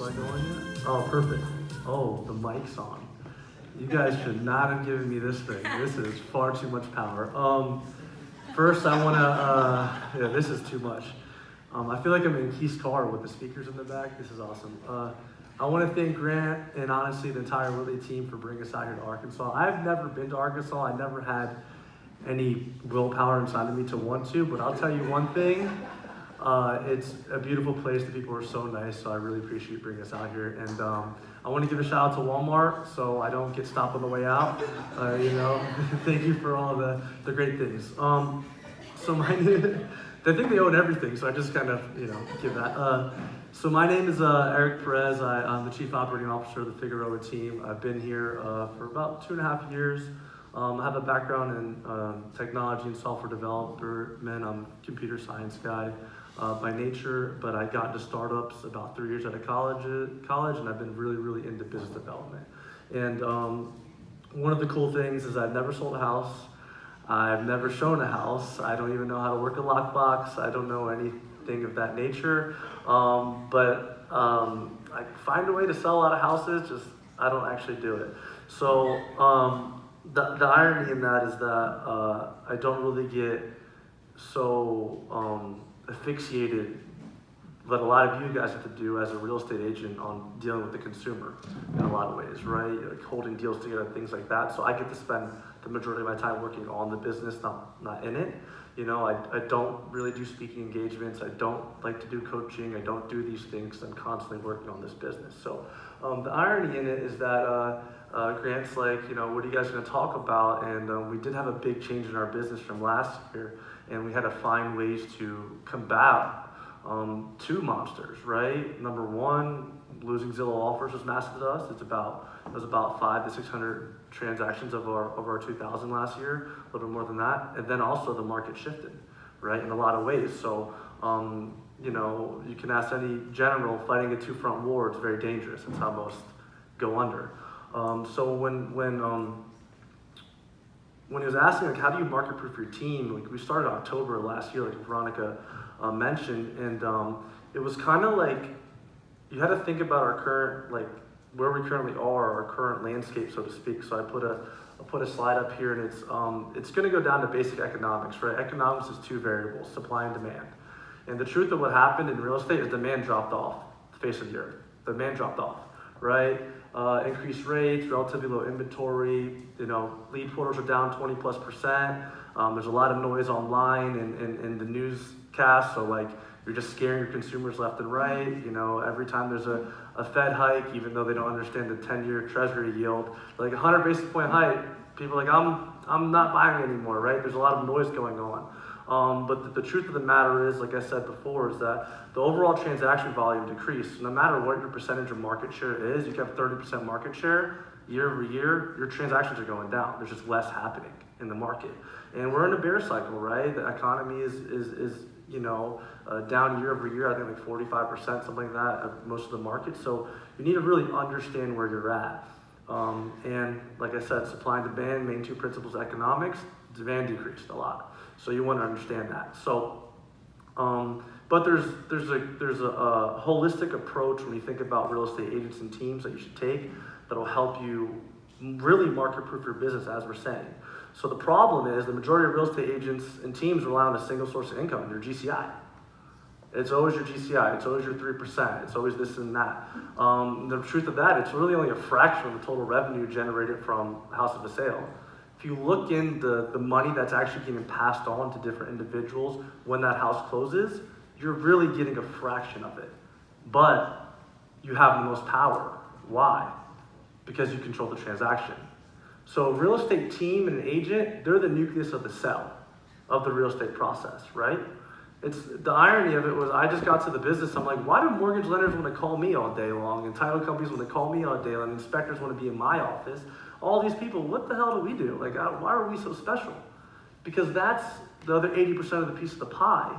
light going yet? Oh, perfect. Oh, the mic's on. You guys should not have given me this thing. This is far too much power. First, I want to, this is too much. I feel like I'm in Keith's car with the speakers in the back. This is awesome. I want to thank Grant and honestly the entire Witly team for bringing us out here to Arkansas. I've never been to Arkansas. I never had any willpower inside of me to want to, but I'll tell you one thing. It's a beautiful place. The people are so nice, so I really appreciate you bringing us out here. And I want to give a shout out to Walmart so I don't get stopped on the way out. Thank you for all the great things. So my name, I think they own everything, so I just kind of, give that. So my name is Eric Perez. I'm the Chief Operating Officer of the Figueroa team. I've been here for about 2.5 years. I have a background in technology and software development. I'm a computer science guy by nature, but I got into startups about 3 years out of college, and I've been really, really into business development. And one of the cool things is I've never sold a house. I've never shown a house. I don't even know how to work a lockbox. I don't know anything of that nature. But I find a way to sell a lot of houses, just I don't actually do it. So the irony in that is that I don't really get so asphyxiated that a lot of you guys have to do as a real estate agent on dealing with the consumer in a lot of ways, right? Like holding deals together, things like that. So I get to spend the majority of my time working on the business, not in it. I don't really do speaking engagements. I don't like to do coaching. I don't do these things. I'm constantly working on this business. So the irony in it is that Grant's like, what are you guys going to talk about? And we did have a big change in our business from last year, and we had to find ways to combat two monsters, right? Number one, losing Zillow offers was massive to us. It was about 500 to 600 transactions of our 2,000 last year, a little bit more than that. And then also the market shifted, right, in a lot of ways. So, you can ask any general, fighting a two-front war, it's very dangerous. It's how most go under. So when he was asking, how do you market-proof your team? We started October last year, like Veronica mentioned, and it was kind of like you had to think about our current, where we currently are, our current landscape, so to speak. So I put a slide up here, and it's going to go down to basic economics, right? Economics is two variables, supply and demand. And the truth of what happened in real estate is demand dropped off the face of the earth. Demand dropped off, right? Increased rates, relatively low inventory, lead portals are down 20+%. There's a lot of noise online and the newscast, so you're just scaring your consumers left and right. Every time there's a Fed hike, even though they don't understand the 10-year treasury yield, 100 basis point hike, people are like, I'm not buying anymore, right? There's a lot of noise going on. But the truth of the matter is, like I said before, is that the overall transaction volume decreased. No matter what your percentage of market share is, you can have 30% market share year over year, your transactions are going down. There's just less happening in the market. And we're in a bear cycle, right? The economy is down year over year, I think 45%, something like that, of most of the market. So you need to really understand where you're at. And like I said, supply and demand, main two principles of economics, demand decreased a lot. So you want to understand that. So, but there's a holistic approach when you think about real estate agents and teams that you should take that'll help you really market-proof your business, as we're saying. So the problem is the majority of real estate agents and teams rely on a single source of income, your GCI. It's always your GCI, it's always your 3%, it's always this and that. The truth of that, it's really only a fraction of the total revenue generated from house of a sale. If you look in the money that's actually getting passed on to different individuals when that house closes, you're really getting a fraction of it. But you have the most power. Why? Because you control the transaction. So a real estate team and an agent, they're the nucleus of the sale, of the real estate process, right? It's the irony of it was I just got to the business. I'm like, why do mortgage lenders want to call me all day long, and title companies want to call me all day long, and inspectors want to be in my office? All these people, what the hell do we do? Why are we so special? Because that's the other 80% of the piece of the pie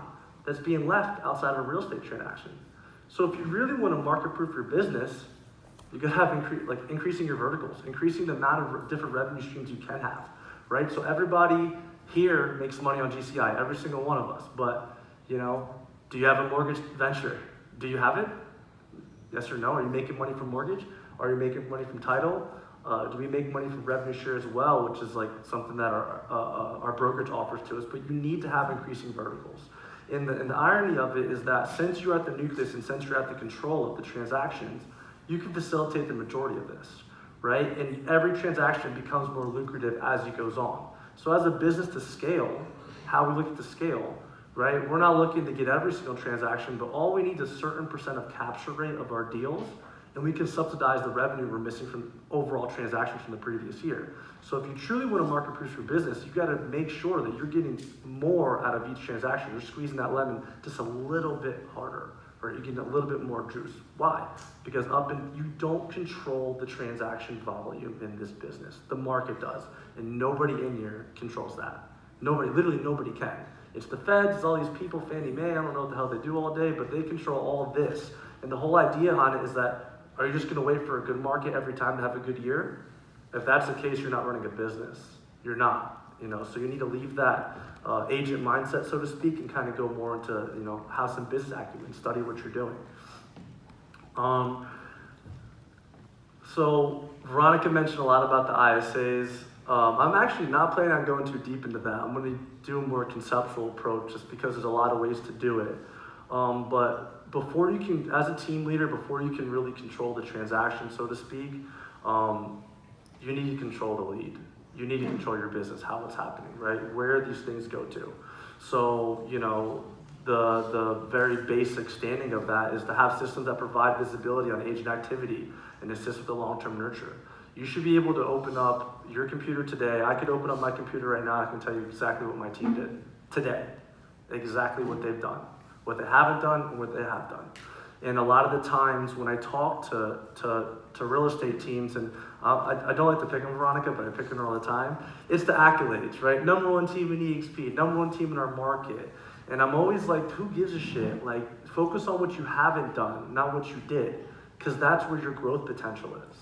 that's being left outside of a real estate transaction. So if you really want to market-proof your business, you got to have increasing your verticals, increasing the amount of different revenue streams you can have, right? So everybody here makes money on GCI, every single one of us. But do you have a mortgage venture? Do you have it? Yes or no? Are you making money from mortgage? Are you making money from title? Do we make money from revenue share as well, which is like something that our brokerage offers to us? But you need to have increasing verticals. And the irony of it is that since you're at the nucleus and since you're at the control of the transactions, you can facilitate the majority of this, right? And every transaction becomes more lucrative as it goes on. So as a business to scale, how we look at the scale, right? We're not looking to get every single transaction, but all we need is a certain percent of capture rate of our deals, and we can subsidize the revenue we're missing from overall transactions from the previous year. So if you truly want to market-proof your business, you got to make sure that you're getting more out of each transaction. You're squeezing that lemon just a little bit harder, or you're getting a little bit more juice. Why? Because you don't control the transaction volume in this business. The market does, and nobody in here controls that. Literally nobody can. It's the feds, it's all these people, Fannie Mae, I don't know what the hell they do all day, but they control all of this. And the whole idea on it is that, are you just gonna wait for a good market every time to have a good year? If that's the case, you're not running a business. You're not, so you need to leave that agent mindset, so to speak, and kind of go more into, have some business acumen, study what you're doing. So Veronica mentioned a lot about the ISAs. I'm actually not planning on going too deep into that. I'm going to do a more conceptual approach just because there's a lot of ways to do it. But before you can, as a team leader, before you can really control the transaction, so to speak, you need to control the lead. You need to control your business, how it's happening, right? Where these things go to. So, the very basic standing of that is to have systems that provide visibility on agent activity and assist with the long-term nurture. You should be able to open up your computer today. I could open up my computer right now. I can tell you exactly what my team did today, exactly what they've done, what they haven't done, and what they have done. And a lot of the times when I talk to real estate teams, and I don't like to pick on Veronica, but I pick on her all the time, it's the accolades, right? Number one team in EXP, number one team in our market. And I'm always like, who gives a shit? Like, focus on what you haven't done, not what you did, because that's where your growth potential is.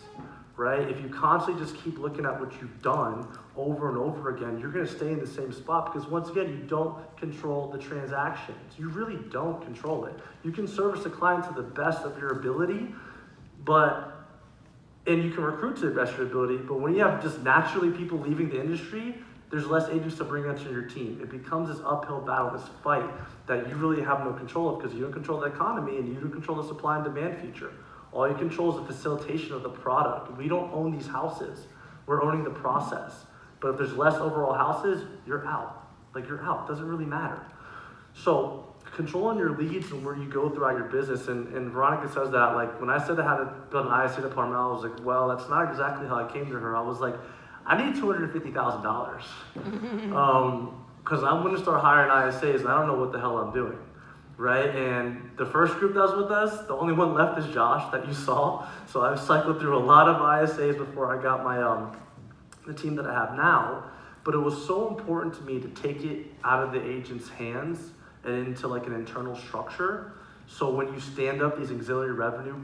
Right? If you constantly just keep looking at what you've done over and over again, you're going to stay in the same spot because once again, you don't control the transactions. You really don't control it. You can service a client to the best of your ability, and you can recruit to the best of your ability, but when you have just naturally people leaving the industry, there's less agents to bring onto your team. It becomes this uphill battle, this fight that you really have no control of because you don't control the economy and you don't control the supply and demand feature. All you control is the facilitation of the product. We don't own these houses. We're owning the process. But if there's less overall houses, you're out. You're out. It doesn't really matter. So controlling your leads and where you go throughout your business, and Veronica says that, when I said I had to build an ISA department, I was like, well, that's not exactly how I came to her. I was like, I need $250,000 because I'm going to start hiring ISAs, and I don't know what the hell I'm doing. Right, and the first group that was with us, the only one left is Josh that you saw. So I've cycled through a lot of ISAs before I got my the team that I have now. But it was so important to me to take it out of the agent's hands and into an internal structure. So when you stand up these auxiliary revenue,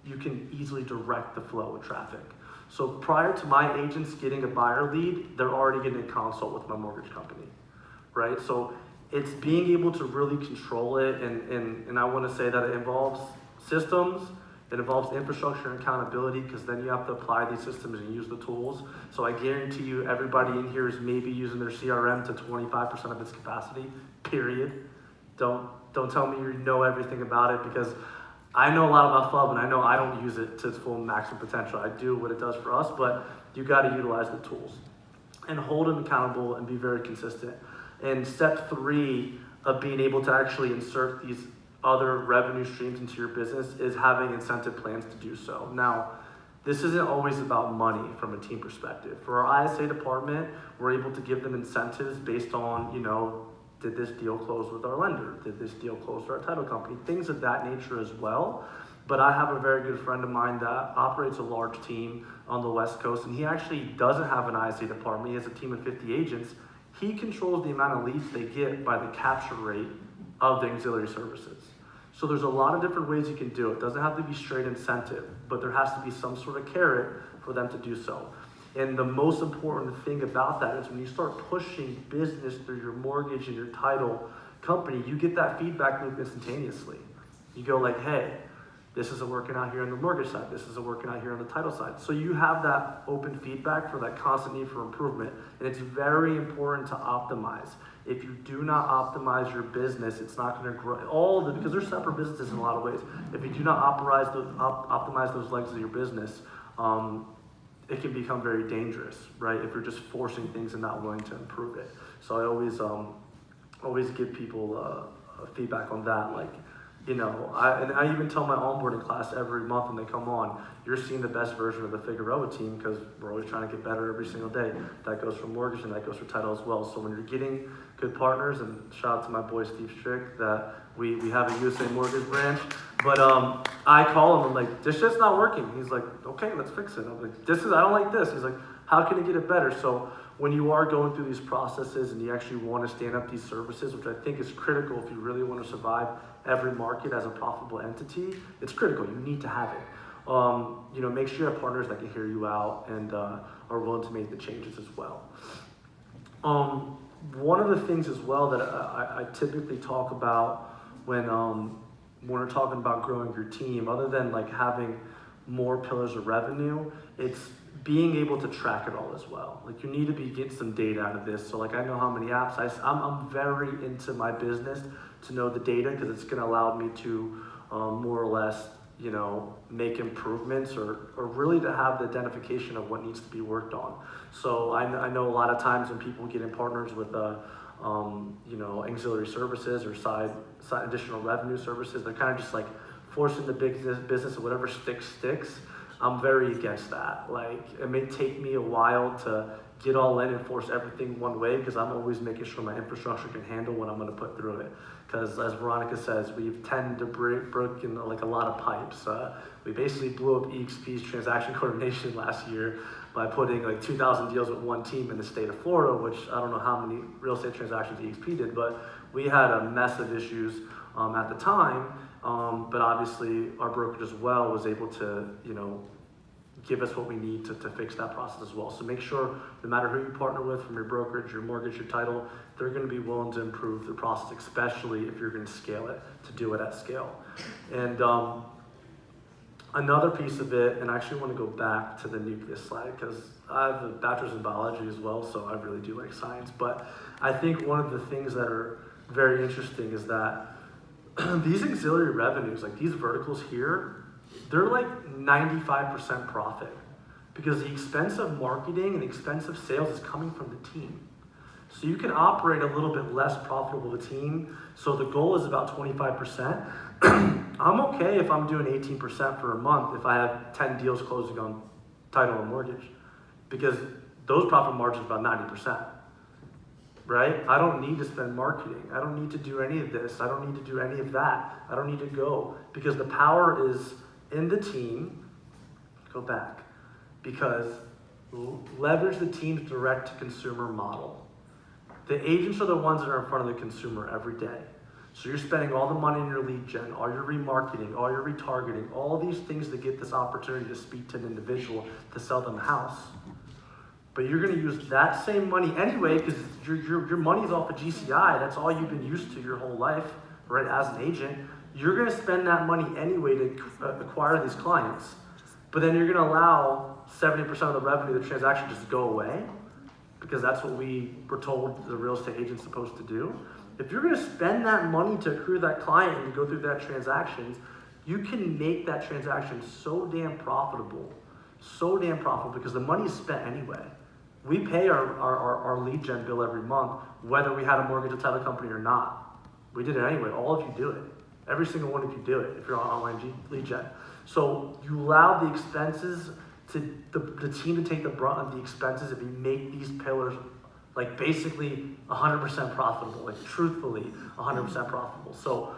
you can easily direct the flow of traffic. So prior to my agents getting a buyer lead, they're already getting a consult with my mortgage company, right? So it's being able to really control it, and I want to say that it involves systems, it involves infrastructure and accountability, because then you have to apply these systems and use the tools. So I guarantee you everybody in here is maybe using their CRM to 25% of its capacity, period. Don't tell me you know everything about it, because I know a lot about FUB, and I know I don't use it to its full maximum potential. I do what it does for us, but you got to utilize the tools and hold them accountable and be very consistent. And step 3 of being able to actually insert these other revenue streams into your business is having incentive plans to do so. Now, this isn't always about money from a team perspective. For our ISA department, we're able to give them incentives based on, did this deal close with our lender? Did this deal close with our title company? Things of that nature as well. But I have a very good friend of mine that operates a large team on the West Coast, and he actually doesn't have an ISA department. He has a team of 50 agents. He controls the amount of leads they get by the capture rate of the auxiliary services. So there's a lot of different ways you can do it. It doesn't have to be straight incentive, but there has to be some sort of carrot for them to do so. And the most important thing about that is when you start pushing business through your mortgage and your title company, you get that feedback loop instantaneously. You go hey, This isn't working out here on the mortgage side. This isn't working out here on the title side. So you have that open feedback for that constant need for improvement. And it's very important to optimize. If you do not optimize your business, it's not going to grow. Because they're separate businesses in a lot of ways. If you do not optimize those legs of your business, it can become very dangerous, right? If you're just forcing things and not willing to improve it. So I always give people feedback on that. Like, and I even tell my onboarding class every month when they come on, you're seeing the best version of the Figueroa team because we're always trying to get better every single day. That goes for mortgage and that goes for title as well. So when you're getting good partners, and shout out to my boy Steve Strick, that we have a USA Mortgage branch, but I call him, I'm like, this shit's not working. He's like, okay, let's fix it. I'm like, I don't like this. He's like, how can I get it better? So when you are going through these processes and you actually want to stand up these services, which I think is critical if you really want to survive every market as a profitable entity, it's critical. You need to have it. Make sure you have partners that can hear you out and are willing to make the changes as well. One of the things as well that I typically talk about when we're talking about growing your team, other than like having more pillars of revenue, it's being able to track it all as well. Like you need to get some data out of this. So like I know how many apps, I'm very into my business to know the data because it's going to allow me to more or less, make improvements or really to have the identification of what needs to be worked on. So I know a lot of times when people get in partners with auxiliary services or side additional revenue services, they're kind of just like forcing the big business or whatever sticks. I'm very against that. Like, it may take me a while to get all in and force everything one way because I'm always making sure my infrastructure can handle what I'm going to put through it. Because as Veronica says, we've tended to break in like a lot of pipes. We basically blew up EXP's transaction coordination last year by putting like 2,000 deals with one team in the state of Florida, which I don't know how many real estate transactions EXP did, but we had a mess of issues at the time. But obviously our brokerage as well was able to, give us what we need to fix that process as well. So make sure no matter who you partner with, from your brokerage, your mortgage, your title, they're going to be willing to improve the process, especially if you're going to scale it, to do it at scale. And another piece of it, and I actually want to go back to the nucleus slide because I have a bachelor's in biology as well, so I really do like science. But I think one of the things that are very interesting is that these auxiliary revenues, like these verticals here, they're like 95% profit because the expense of marketing and the expense of sales is coming from the team. So you can operate a little bit less profitable of a team. So the goal is about 25%. I'm okay if I'm doing 18% for a month if I have 10 deals closing on title and mortgage because those profit margins are about 90%. Right? I don't need to spend marketing. I don't need to do any of this. I don't need to do any of that. I don't need to go because the power is in the team. Go back. Because leverage the team's direct to consumer model. The agents are the ones that are in front of the consumer every day. So you're spending all the money in your lead gen, all your remarketing, all your retargeting, all these things to get this opportunity to speak to an individual to sell them a house. But you're going to use that same money anyway because your money's off of GCI. That's all you've been used to your whole life, right, as an agent. You're going to spend that money anyway to acquire these clients. But then you're going to allow 70% of the revenue of the transaction just to go away because that's what we were told the real estate agent's supposed to do. If you're going to spend that money to accrue that client and go through that transaction, you can make that transaction so damn profitable because the money is spent anyway. We pay our lead gen bill every month, whether we had a mortgage or title company or not. We did it anyway. All of you do it. Every single one of you do it if you're on online lead gen. So you allow the expenses to the team to take the brunt of the expenses if you make these pillars like basically 100% profitable, like truthfully 100% profitable. So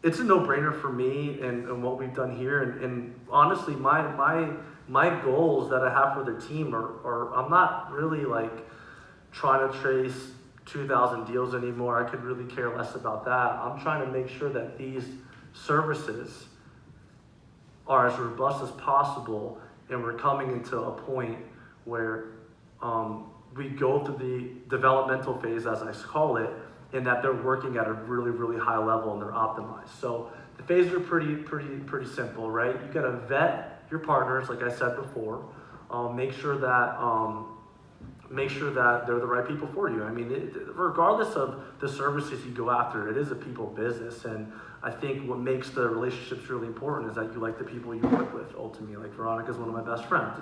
it's a no-brainer for me and what we've done here. And honestly, my goals that I have for the team are I'm not really like trying to trace 2,000 deals anymore. I could really care less about that. I'm trying to make sure that these services are as robust as possible, and we're coming into a point where we go through the developmental phase, as I call it, in that they're working at a really, really high level and they're optimized. So the phases are pretty simple, right? You got to vet your partners, like I said before. Make sure that they're the right people for you. I mean, regardless of the services you go after, it is a people business, and I think what makes the relationships really important is that you like the people you work with. Ultimately, like Veronica's one of my best friends.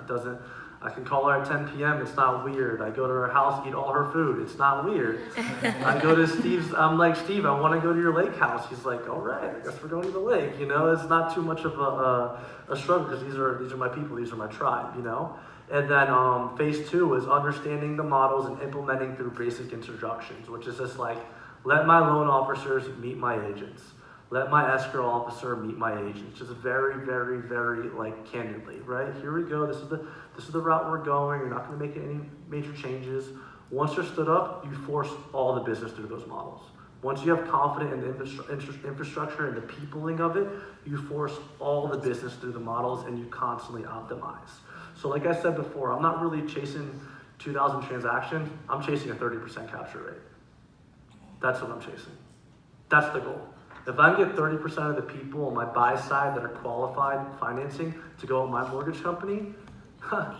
I can call her at 10 p.m. It's not weird. I go to her house, eat all her food. It's not weird. I go to Steve's. I'm like, Steve, I want to go to your lake house. He's like, all right, I guess we're going to the lake. You know, it's not too much of a struggle because these are my people. These are my tribe. You know. And then phase 2 is understanding the models and implementing through basic introductions, which is just like, let my loan officers meet my agents. Let my escrow officer meet my agents. Just very, very, very like candidly, right? Here we go. This is the route we're going. You're not going to make any major changes. Once you're stood up, you force all the business through those models. Once you have confidence in the infrastructure and the peopling of it, you force all the business through the models and you constantly optimize. So like I said before, I'm not really chasing 2,000 transactions. I'm chasing a 30% capture rate. That's what I'm chasing. That's the goal. If I can get 30% of the people on my buy side that are qualified financing to go with my mortgage company, I'm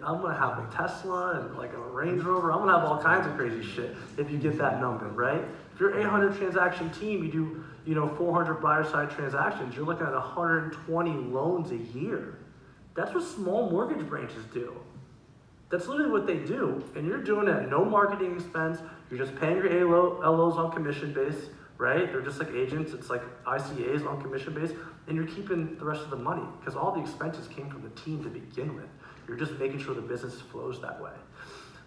gonna have a Tesla and like a Range Rover. I'm gonna have all kinds of crazy shit if you get that number, right? If you're 800 transaction team, you do 400 buyer side transactions, you're looking at 120 loans a year. That's what small mortgage branches do. That's literally what they do. And you're doing it at no marketing expense. You're just paying your LOs on commission base, right? They're just like agents. It's like ICAs on commission base. And you're keeping the rest of the money because all the expenses came from the team to begin with. You're just making sure the business flows that way.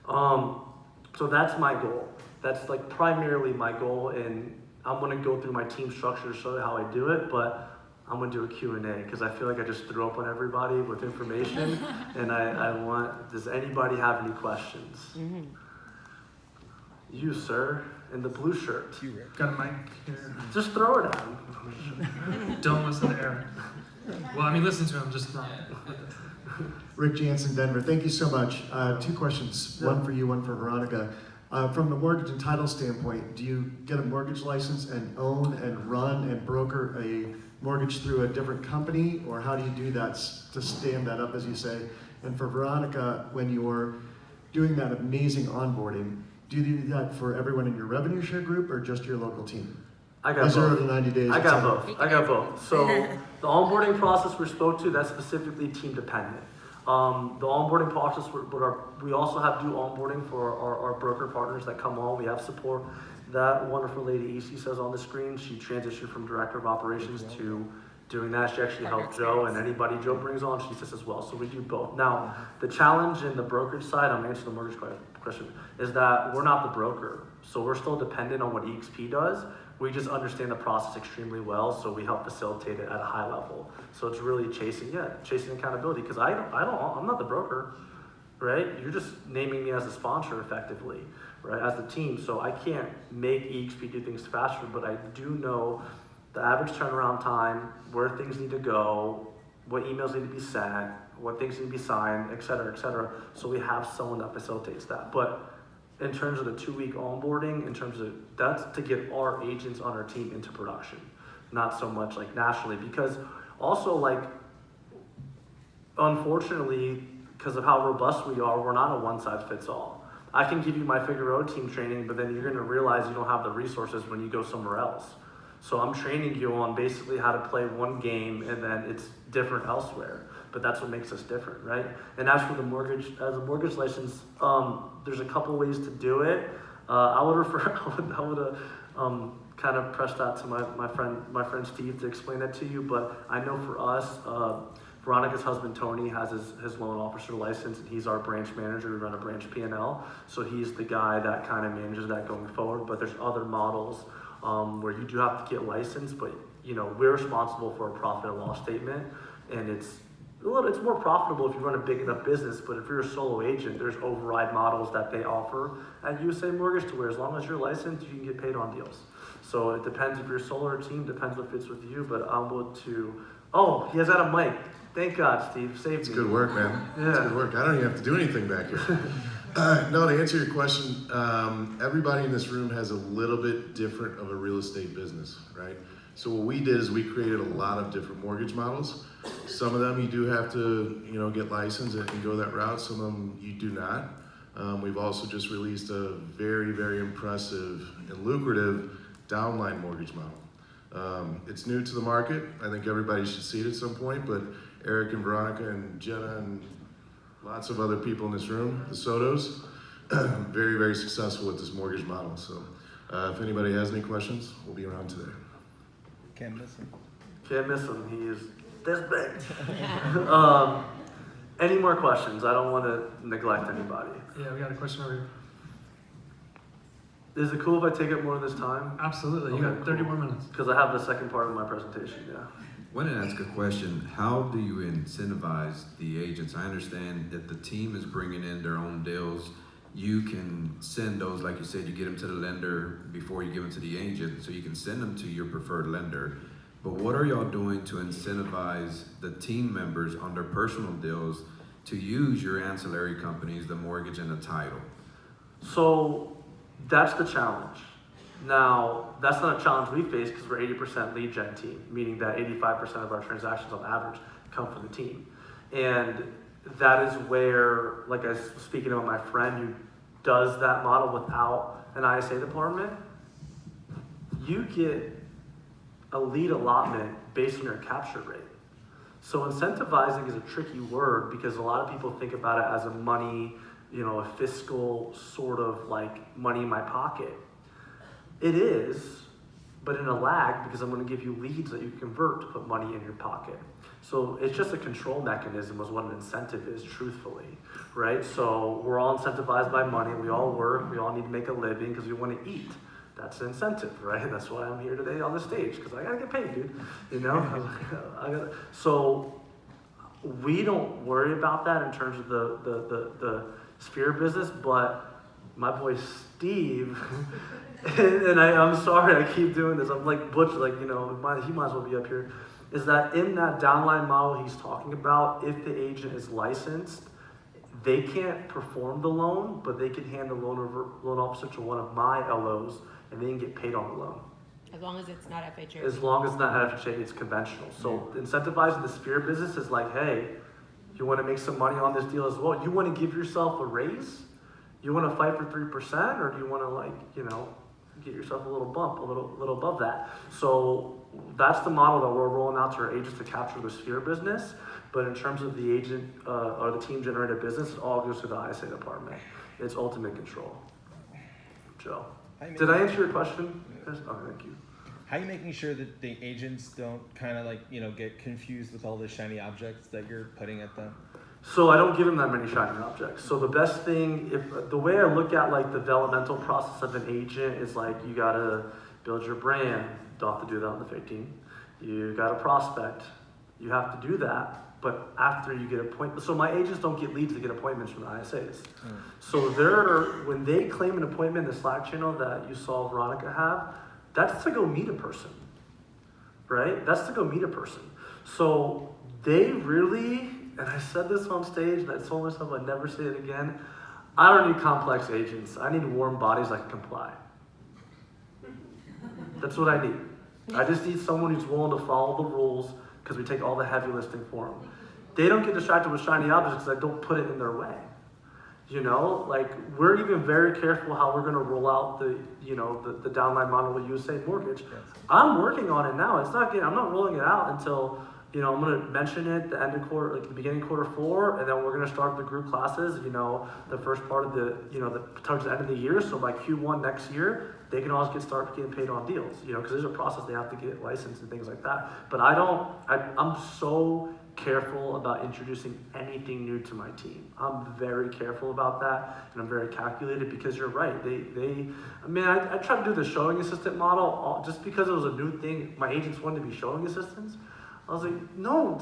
So that's my goal. That's like primarily my goal. And I'm going to go through my team structure to show you how I do it. But I'm going to do a Q&A because I feel like I just threw up on everybody with information. And does anybody have any questions? Mm-hmm. You, sir, in the blue shirt. Got a mic here. Just throw it at him. Don't listen to Eric. Well, I mean, listen to him, just not. Rick Janson, Denver. Thank you so much. 2 questions, one for you, one for Veronica. From the mortgage and title standpoint, do you get a mortgage license and own and run and broker a mortgage through a different company, or how do you do that to stand that up, as you say? And for Veronica, when you're doing that amazing onboarding, do you do that for everyone in your revenue share group or just your local team? I got 0 to 90 days. I got both. So the onboarding process we spoke to, that's specifically team dependent. The onboarding process, we also have do onboarding for our broker partners that come on. We have support. That wonderful lady EC says on the screen, she transitioned from director of operations to doing that. She actually helped Joe, and anybody Joe brings on, she says as well. So we do both. Now, the challenge in the brokerage side, I'm answering the mortgage question, is that we're not the broker. So we're still dependent on what EXP does. We just understand the process extremely well, so we help facilitate it at a high level. So it's really chasing accountability, because I'm not the broker, right? You're just naming me as a sponsor effectively, right, as the team. So I can't make EXP do things faster, but I do know the average turnaround time, where things need to go, what emails need to be sent, what things need to be signed, et cetera, et cetera. So we have someone that facilitates that. But in terms of the 2-week onboarding, in terms of that's to get our agents on our team into production, not so much like nationally, because also like, unfortunately, because of how robust we are, we're not a one size fits all. I can give you my Figaro team training, but then you're gonna realize you don't have the resources when you go somewhere else. So I'm training you on basically how to play one game, and then it's different elsewhere. But that's what makes us different, right? And as for the mortgage, as a mortgage license, there's a couple ways to do it. I would kind of press that to my friend Steve to explain that to you. But I know for us, Veronica's husband Tony has his loan officer license, and he's our branch manager. We run a branch P&L, so he's the guy that kind of manages that going forward. But there's other models where you do have to get licensed, but we're responsible for a profit and loss statement, and it's more profitable if you run a big enough business. But if you're a solo agent, there's override models that they offer at USA Mortgage to where as long as you're licensed, you can get paid on deals. So it depends if you're a solo or team, depends what fits with you. But I'm able to. Oh, he has had a mic. Thank God, Steve. Saved me. It's good work, man. Yeah. It's good work. I don't even have to do anything back here. No, to answer your question, everybody in this room has a little bit different of a real estate business, right? So what we did is we created a lot of different mortgage models. Some of them you do have to, get licensed and go that route. Some of them you do not. We've also just released a very, very impressive and lucrative downline mortgage model. It's new to the market. I think everybody should see it at some point, but Eric and Veronica and Jenna and lots of other people in this room, the Sotos, very, very successful with this mortgage model. So if anybody has any questions, we'll be around today. Can't miss him. Can't miss him. He is this big. Any more questions? I don't want to neglect anybody. Yeah, we got a question over here. Is it cool if I take up more of this time? Absolutely. You Okay, got 30 cool. more minutes. Because I have the second part of my presentation, yeah. I want to ask a question. How do you incentivize the agents? I understand that the team is bringing in their own deals. You can send those, like you said, you get them to the lender before you give them to the agent, so you can send them to your preferred lender. But what are y'all doing to incentivize the team members on their personal deals to use your ancillary companies, the mortgage and the title? So that's the challenge. Now, that's not a challenge we face because we're 80% lead gen team, meaning that 85% of our transactions on average come from the team. And that is where, like I was speaking about my friend who does that model without an ISA department, you get a lead allotment based on your capture rate. So incentivizing is a tricky word because a lot of people think about it as a money, a fiscal sort of like money in my pocket. It is, but in a lag because I'm going to give you leads that you convert to put money in your pocket. So it's just a control mechanism is what an incentive is, truthfully, right? So we're all incentivized by money. We all work. We all need to make a living because we want to eat. That's an incentive, right? That's why I'm here today on the stage because I got to get paid, dude. So we don't worry about that in terms of the sphere business, but my boy Steve, and I'm sorry I keep doing this. I'm like Butch, he might as well be up here. Is that in that downline model he's talking about, if the agent is licensed, they can't perform the loan, but they can hand the loan officer to one of my LOs, and they can get paid on the loan. As long as it's not FHA. As long as it's not FHA, it's conventional. So incentivizing the sphere business is like, hey, you want to make some money on this deal as well? You want to give yourself a raise? You want to fight for 3%, or do you want to get yourself a little bump, a little above that? So that's the model that we're rolling out to our agents to capture the sphere business. But in terms of the agent or the team generated business, it all goes to the ISA department. It's ultimate control. Joe, did I answer your question? Yes? Oh, thank you. How are you making sure that the agents don't kind of get confused with all the shiny objects that you're putting at them? So I don't give them that many shiny objects. So the best thing, the way I look at the developmental process of an agent is you gotta build your brand. Don't have to do that on the fake team. You gotta prospect. You have to do that. But after you get appointments, so my agents don't get leads to get appointments from the ISAs. So when they claim an appointment in the Slack channel that you saw Veronica have, that's to go meet a person, right? That's to go meet a person. So they really, and I said this on stage and I told myself I'd never say it again, I don't need complex agents. I need warm bodies that can comply. That's what I need. I just need someone who's willing to follow the rules because we take all the heavy lifting for them. They don't get distracted with shiny objects because I don't put it in their way. We're even very careful how we're going to roll out the downline model with USA Mortgage. Yes. I'm working on it now. I'm not rolling it out until, I'm going to mention it the end of quarter, the beginning of Q4, and then we're going to start the group classes, the first part of towards the end of the year. So by Q1 next year, they can always start getting paid on deals, because there's a process they have to get licensed and things like that. But I'm so careful about introducing anything new to my team. I'm very careful about that, and I'm very calculated because you're right. I tried to do the showing assistant model just because it was a new thing. My agents wanted to be showing assistants. I was like, no,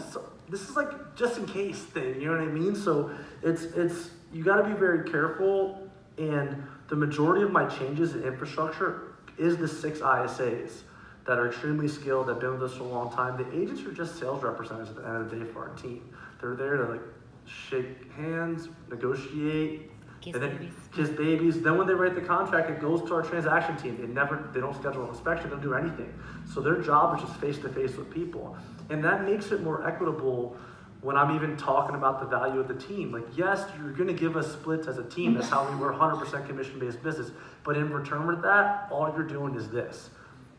this is just in case thing. You know what I mean? So it's you got to be very careful. And the majority of my changes in infrastructure is the 6 ISAs that are extremely skilled, that have been with us for a long time. The agents are just sales representatives at the end of the day for our team. They're there to shake hands, negotiate, Kiss and then babies. kiss babies. Then when they write the contract, it goes to our transaction team. They don't schedule an inspection, they don't do anything. So their job is just face to face with people. And that makes it more equitable when I'm even talking about the value of the team. Like, yes, you're gonna give us splits as a team. That's how we're 100% commission-based business. But in return with that, all you're doing is this.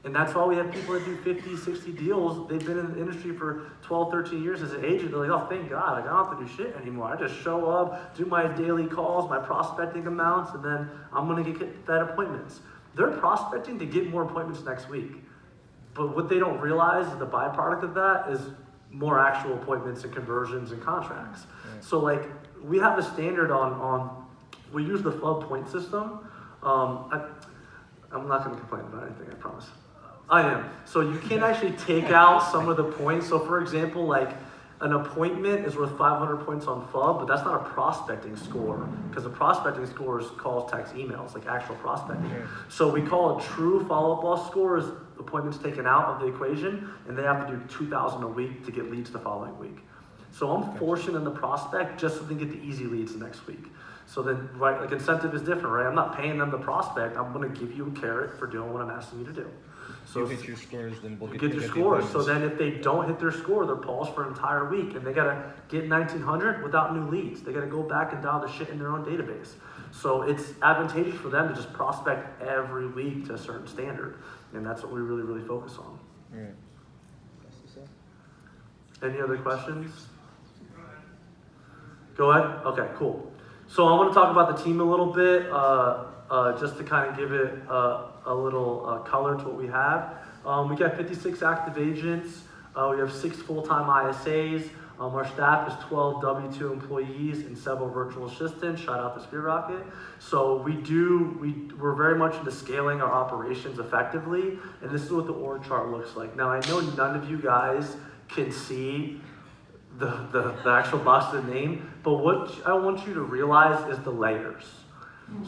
And that's why we have people that do 50, 60 deals. They've been in the industry for 12, 13 years as an agent. They're like, oh, thank God, like, I don't have to do shit anymore. I just show up, do my daily calls, my prospecting amounts, and then I'm gonna get that appointments. They're prospecting to get more appointments next week. But what they don't realize is the byproduct of that is more actual appointments and conversions and contracts. Right. So like, we have a standard on we use the FUB point system. I'm not gonna complain about anything, I promise. I am. So you can actually take out some of the points. So for example, like an appointment is worth 500 points on FUB, but that's not a prospecting score because a prospecting score is calls, texts, emails, like actual prospecting. Okay. So we call a true follow-up boss score is appointments taken out of the equation, and they have to do 2,000 a week to get leads the following week. So I'm forcing them to prospect just so they can get the easy leads the next week. So then, right, like incentive is different, right? I'm not paying them to prospect. I'm gonna give you a carrot for doing what I'm asking you to do. So you hit your scores, then we'll get we'll your the scores. So appointments. then if they don't hit their score, they're paused for an entire week and they gotta get 1,900 without new leads. They gotta go back and dial the shit in their own database. So it's advantageous for them to just prospect every week to a certain standard. And that's what we really, really focus on. Right. Any other questions? Go ahead. Okay, cool. So I want to talk about the team a little bit, just to kind of give it a little color to what we have. We got 56 active agents. We have 6 full-time ISAs. Our staff is 12 W-2 employees and several virtual assistants. Shout out to Spear Rocket. So we're very much into scaling our operations effectively, and this is what the org chart looks like. Now I know none of you guys can see the actual Boston name, but what I want you to realize is the layers.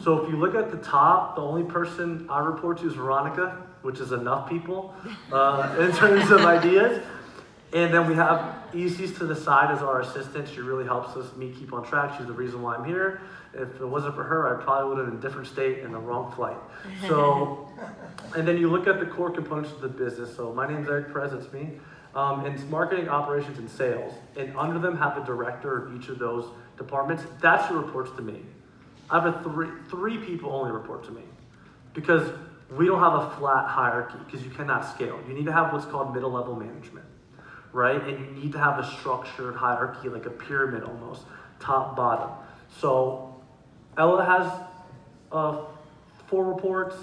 So if you look at the top, the only person I report to is Veronica, which is enough people in terms of ideas. And then we have Easy's to the side as our assistant. She really helps me keep on track. She's the reason why I'm here. If it wasn't for her, I probably would have been in a different state in the wrong flight. So, and then you look at the core components of the business. So my name's Eric Perez, it's me. And it's marketing, operations, and sales. And under them have a director of each of those departments. That's who reports to me. I have three people only report to me because we don't have a flat hierarchy because you cannot scale. You need to have what's called middle level management, right? And you need to have a structured hierarchy, like a pyramid almost, top, bottom. So Ella has 4 reports.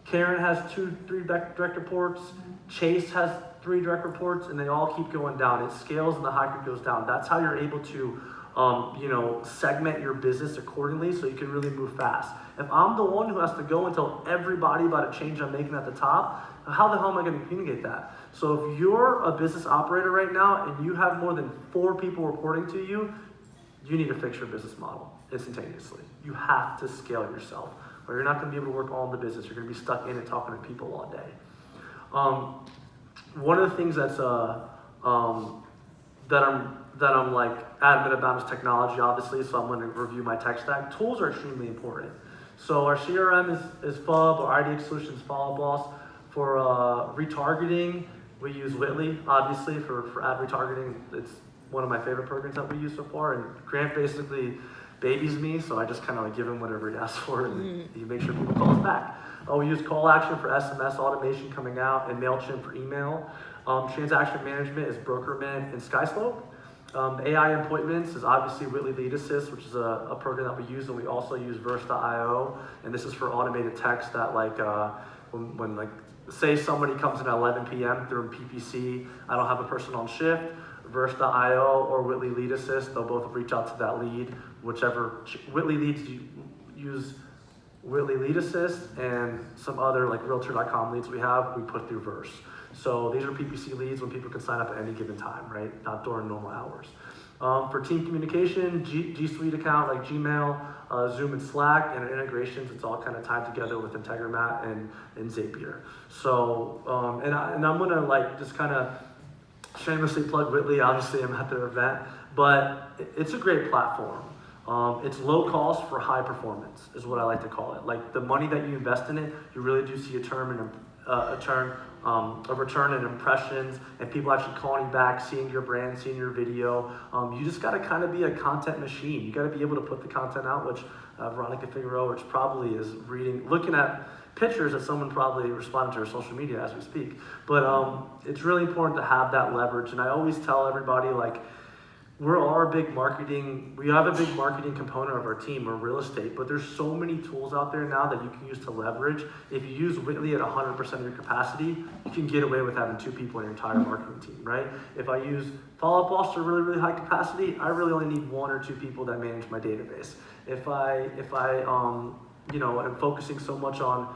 Karen has 3 direct reports. Chase has 3 direct reports, and they all keep going down. It scales and the hierarchy goes down. That's how you're able to segment your business accordingly so you can really move fast. If I'm the one who has to go and tell everybody about a change I'm making at the top, how the hell am I going to communicate that? So if you're a business operator right now and you have more than 4 people reporting to you, you need to fix your business model instantaneously. You have to scale yourself, or you're not going to be able to work all in the business. You're going to be stuck in it talking to people all day. One of the things that's that I'm like adamant about is technology, obviously. So I'm going to review my tech stack. Tools are extremely important. So our CRM is FUB, our IDX solution is Follow Boss. For retargeting, we use Witly, obviously, for ad retargeting. It's one of my favorite programs that we use so far. And Grant basically babies me, so I just kind of like give him whatever he asks for, and he makes sure people call us back. We use Call Action for SMS automation coming out, and MailChimp for email. Transaction management is Brokerman and Skyslope. AI appointments is obviously Witly Lead Assist, which is a program that we use, and we also use Verse.io, and this is for automated text that like when like say somebody comes in at 11 p.m. through PPC, I don't have a person on shift, Verse.io or Witly Lead Assist, they'll both reach out to that lead, whichever Witly leads you use Witly Lead Assist, and some other like Realtor.com leads we have, we put through Verse. So these are PPC leads when people can sign up at any given time, right? Not during normal hours. For team communication, G Suite account like Gmail, Zoom and Slack, and integrations, it's all kind of tied together with Integromat and Zapier. So, and I'm gonna like just kind of shamelessly plug Witly. Obviously I'm at their event, but it's a great platform. It's low cost for high performance is what I like to call it. Like the money that you invest in it, you really do see a return in impressions and people actually calling you back, seeing your brand, seeing your video. You just got to kind of be a content machine. You got to be able to put the content out, which Veronica Figueroa, which probably is looking at pictures that someone probably responded to her social media as we speak. But it's really important to have that leverage. And I always tell everybody, like, we have a big marketing component of our team, or real estate, but there's so many tools out there now that you can use to leverage. If you use Witly at 100% of your capacity, you can get away with having 2 people in your entire marketing team, right? If I use Follow Up Boss to really, really high capacity, I really only need 1 or 2 people that manage my database. If I am focusing so much on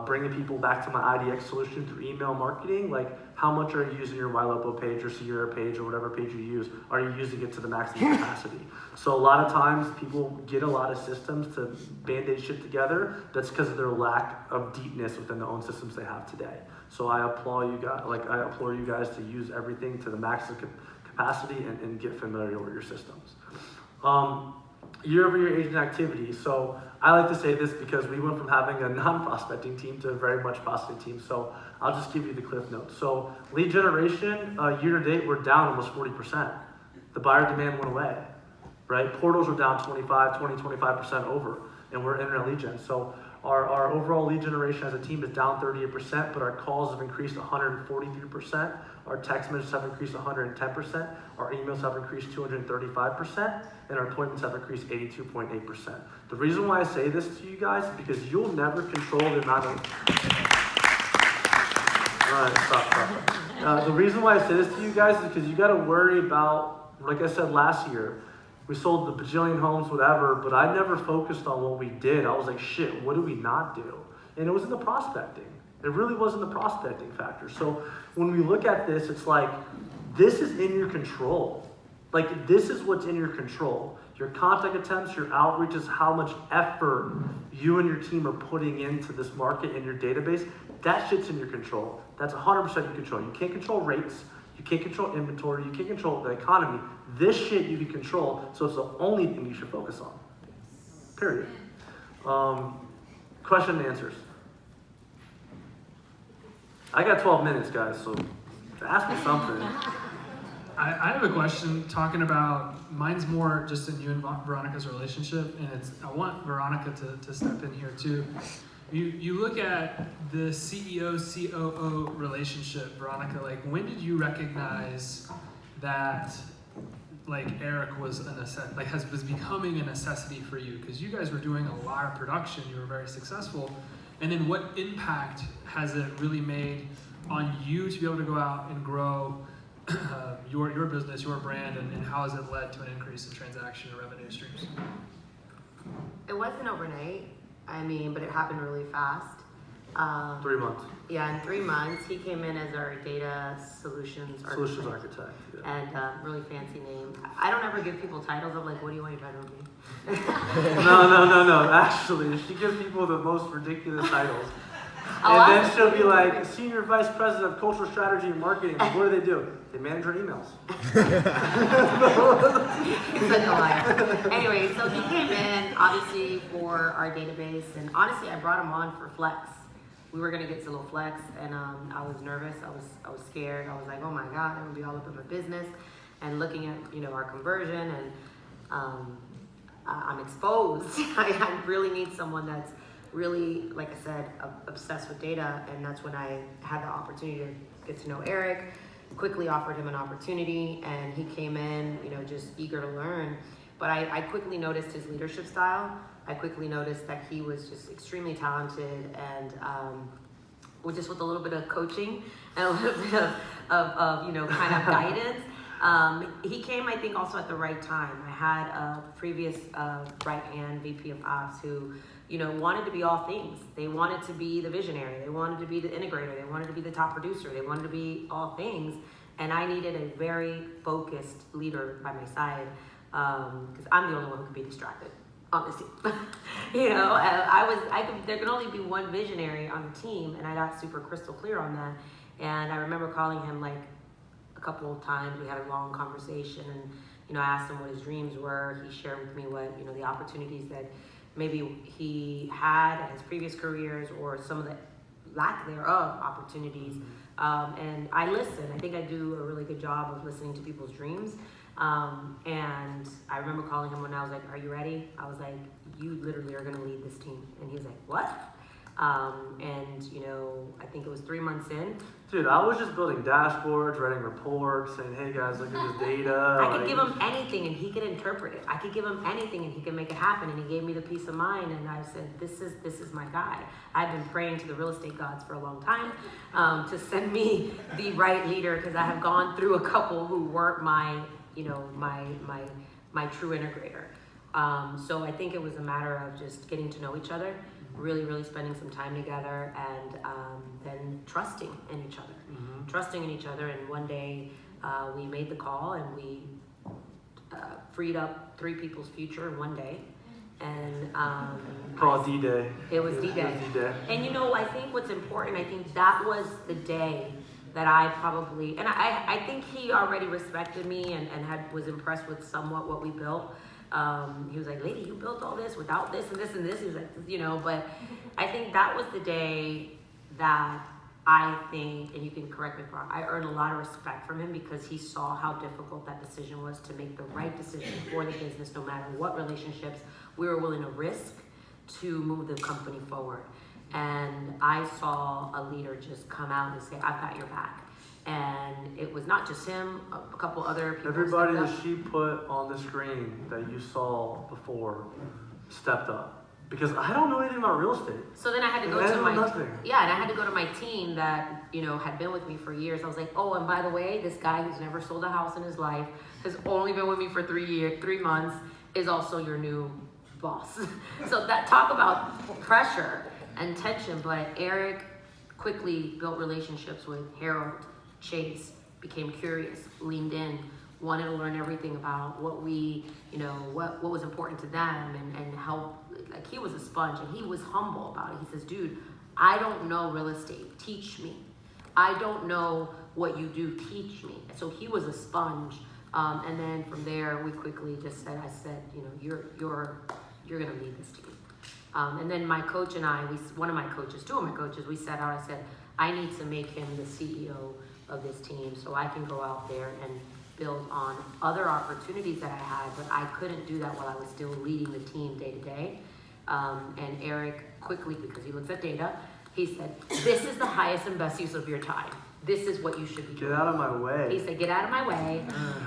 bringing people back to my IDX solution through email marketing, like how much are you using your MyLopo page or Sierra page or whatever page you use? Are you using it to the maximum capacity? So a lot of times people get a lot of systems to band-aid shit together. That's because of their lack of deepness within the own systems they have today. So I implore you guys to use everything to the maximum capacity and get familiar with your systems. Year-over-year agent activity. So I like to say this because we went from having a non-prospecting team to a very much prospecting team. So I'll just give you the cliff notes. So lead generation, year-to-date, we're down almost 40%. The buyer demand went away, right? Portals are down 25% over, and we're internet lead gen. So our overall lead generation as a team is down 38%, but our calls have increased 143%. Our text messages have increased 110%. Our emails have increased 235%, and our appointments have increased 82.8%. The reason why I say this to you guys is because you'll never control the amount of... All right, stop. The reason why I say this to you guys is because you got to worry about, like I said last year, we sold the bajillion homes, whatever, but I never focused on what we did. I was like, shit, what do we not do? And it was in the prospecting. It really wasn't the prospecting factor. So when we look at this, it's like, this is in your control. Like, this is what's in your control. Your contact attempts, your outreach is how much effort you and your team are putting into this market and your database. That shit's in your control. That's 100% in control. You can't control rates. You can't control inventory. You can't control the economy. This shit you can control, so it's the only thing you should focus on. Period. Question and answers. I got 12 minutes, guys, so ask me something. I have a question talking about, mine's more just in you and Veronica's relationship, and I want Veronica to step in here too. You look at the CEO-COO relationship, Veronica, like when did you recognize that like Eric was was becoming a necessity for you? Because you guys were doing a lot of production, you were very successful, and then what impact has it really made on you to be able to go out and grow your business, your brand, and how has it led to an increase in transaction and revenue streams? It wasn't overnight, but it happened really fast. 3 months. Yeah, in 3 months, he came in as our data solutions architect. Yeah. And really fancy name. I don't ever give people titles. I'm like, what do you want your title to be? No. Actually, she gives people the most ridiculous titles. And then she'll be like, Senior Vice President of Cultural Strategy and Marketing. What do? They manage her emails. He's such a liar. Anyway, so he came in, obviously, for our database. And honestly, I brought him on for Flex. We were going to get to little Flex, and I was nervous. I was scared. I was like, oh my God, I'm going to be all up in my business. And looking at, our conversion, and I'm exposed. I really need someone that's really, like I said, obsessed with data, and that's when I had the opportunity to get to know Eric. Quickly offered him an opportunity, and he came in, just eager to learn. But I quickly noticed his leadership style. I quickly noticed that he was just extremely talented, and with a little bit of coaching and a little bit of kind of guidance. He came, I think, also at the right time. I had a previous right-hand VP of Ops who, wanted to be all things. They wanted to be the visionary. They wanted to be the integrator. They wanted to be the top producer. They wanted to be all things. And I needed a very focused leader by my side, because I'm the only one who could be distracted, honestly. There could only be one visionary on the team, and I got super crystal clear on that. And I remember calling him like a couple of times. We had a long conversation, and I asked him what his dreams were. He shared with me what, the opportunities that maybe he had in his previous careers or some of the lack thereof opportunities. And I listen. I think I do a really good job of listening to people's dreams. And I remember calling him when I was like, "Are you ready?" I was like, "You literally are going to lead this team." And he was like, "What?" And I think it was 3 months in. Dude, I was just building dashboards, writing reports, saying, "Hey guys, look at this data." I could give him anything and he could interpret it. I could give him anything and he could make it happen. And he gave me the peace of mind. And I said, this is my guy. I've been praying to the real estate gods for a long time to send me the right leader, because I have gone through a couple who weren't my true integrator. So I think it was a matter of just getting to know each other, really, really spending some time together, and then trusting in each other. Trusting in each other, and one day we made the call and we freed up 3 people's future in one day. And Call D-Day. it was D-Day. It was D-Day. And I think what's important, I think that was the day that I probably, and I think he already respected me and was impressed with somewhat what we built. He was like, "Lady, you built all this without this and this and this." He was like, but I think that was the day that I think, and you can correct me if I'm wrong, I earned a lot of respect from him, because he saw how difficult that decision was, to make the right decision for the business, no matter what relationships we were willing to risk to move the company forward. And I saw a leader just come out and say, "I've got your back." And it was not just him, a couple other people. Everybody stepped that up. she put on the screen that you saw before stepped up. Because I don't know anything about real estate. So then I had to go I to know my nothing. and I had to go to my team that had been with me for years. I was like, "Oh, and by the way, this guy who's never sold a house in his life, has only been with me for 3 months, is also your new boss." So that, talk about pressure and tension. But Eric quickly built relationships with Harold, Chase, became curious, leaned in, wanted to learn everything about what we, what was important to them, and help. Like, he was a sponge, and he was humble about it. He says, "Dude, I don't know real estate. Teach me. I don't know what you do. Teach me." So he was a sponge. And then from there, we quickly just said, "You're going to lead this team." And then my coach and I, two of my coaches, we sat out. I said, "I need to make him the CEO of this team so I can go out there and build on other opportunities that I had," but I couldn't do that while I was still leading the team day to day. And Eric quickly, because he looks at data, he said, "This is the highest and best use of your time. This is what you should be doing." Get out of my way. He said, "Get out of my way.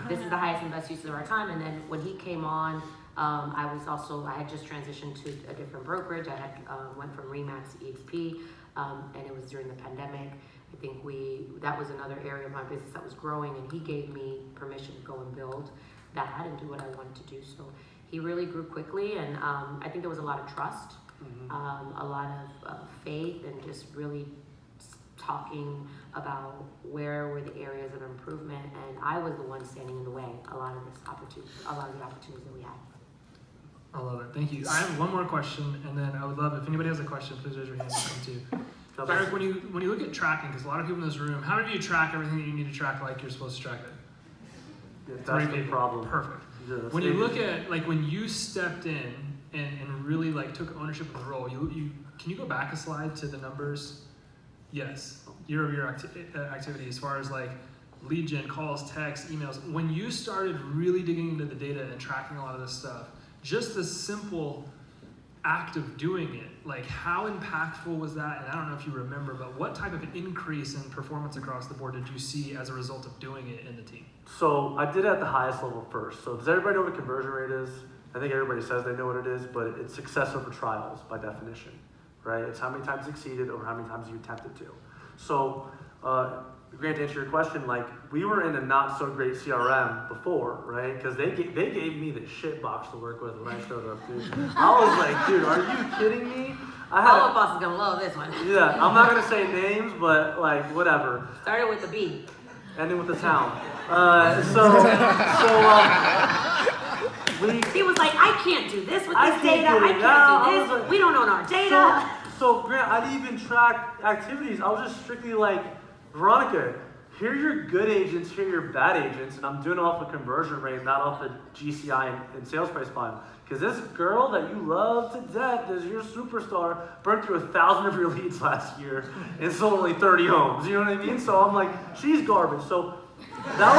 This is the highest and best use of our time." And then when he came on, I had just transitioned to a different brokerage. I had went from Remax to EXP, and it was during the pandemic. I think that was another area of my business that was growing, and he gave me permission to go and build that and do what I wanted to do. So he really grew quickly, and I think there was a lot of trust, a lot of faith, and just really talking about where were the areas of improvement. And I was the one standing in the way a lot of the opportunities that we had. I love it. Thank you. I have one more question, and then I would love, if anybody has a question, please raise your hand and come to you. Eric, when you look at tracking, because a lot of people in this room, how do you track everything that you need to track like you're supposed to track it? Yeah, that's the problem. Perfect. Yeah, that's When you the- look at, like, when you stepped in and really, like, took ownership of the role, can you go back a slide to the numbers? Yes. Year-over-year activity, as far as, like, lead gen, calls, texts, emails. When you started really digging into the data and tracking a lot of this stuff, just the simple act of doing it, like, how impactful was that? And I don't know if you remember, but what type of an increase in performance across the board did you see as a result of doing it in the team? So I did it at the highest level first. So does everybody know what conversion rate is? I think everybody says they know what it is, but it's success over trials by definition, right? It's how many times you succeeded over how many times you attempted to. So, Grant, to answer your question, like, we were in a not so great CRM before, right? Because they gave me the shit box to work with when I showed up, dude. I was like, dude, are you kidding me? Follow boss is gonna love this one. Yeah, I'm not gonna say names, but like, whatever. Started with the B. Ending with the town. He was like, "I can't do this with I this can't data. get I it can't now." do I this. was like- We don't own our data." So Grant, I didn't even track activities. I was just strictly like, Veronica, here are your good agents, here are your bad agents, and I'm doing it off a conversion rate, not off the GCI and sales price volume. Because this girl that you love to death is your superstar, burned through 1,000 of your leads last year and sold only 30 homes. You know what I mean? So I'm like, she's garbage. So that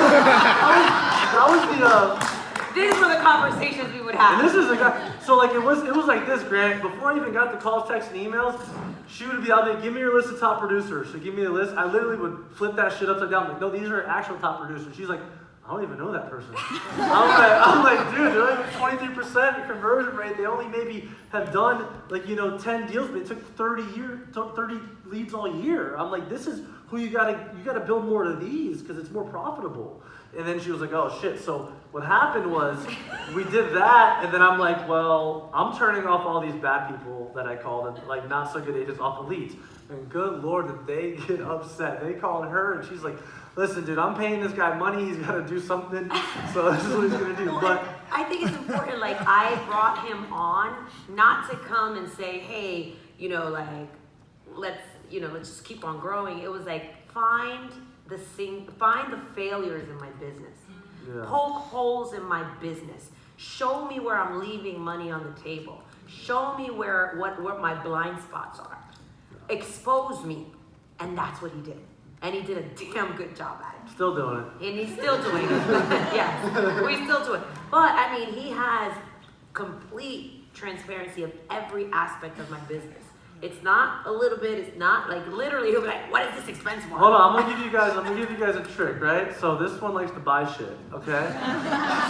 was the. These were the conversations we would have. And this is the guy. So like it was like this, Grant. Before I even got the calls, texts, and emails, she would be out there. Give me your list of top producers. So give me a list. I literally would flip that shit upside down. Like, no, these are actual top producers. She's like, I don't even know that person. I'm like, dude, they're like 23% conversion rate. They only maybe have done 10 deals, but it took 30 leads all year. I'm like, this is who you gotta build more of these because it's more profitable. And then she was like, oh shit. So what happened was we did that, and then I'm like, well, I'm turning off all these bad people that I called and like not so good agents off the leads. And good Lord, did they get upset. They called her and she's like, listen, dude, I'm paying this guy money. He's got to do something. So this is what he's going to do. But I think it's important. Like, I brought him on not to come and say, hey, let's just keep on growing. It was like, find the failures in my business. Yeah. Poke holes in my business. Show me where I'm leaving money on the table. Show me what my blind spots are. Expose me. And that's what he did. And he did a damn good job at it. Still doing it. And he's still doing it. Yes, we still do it. But I mean, he has complete transparency of every aspect of my business. It's not a little bit, it's not like literally he'll be like, what is this expense for? Hold on, I'm gonna give you guys a trick, right? So this one likes to buy shit, okay?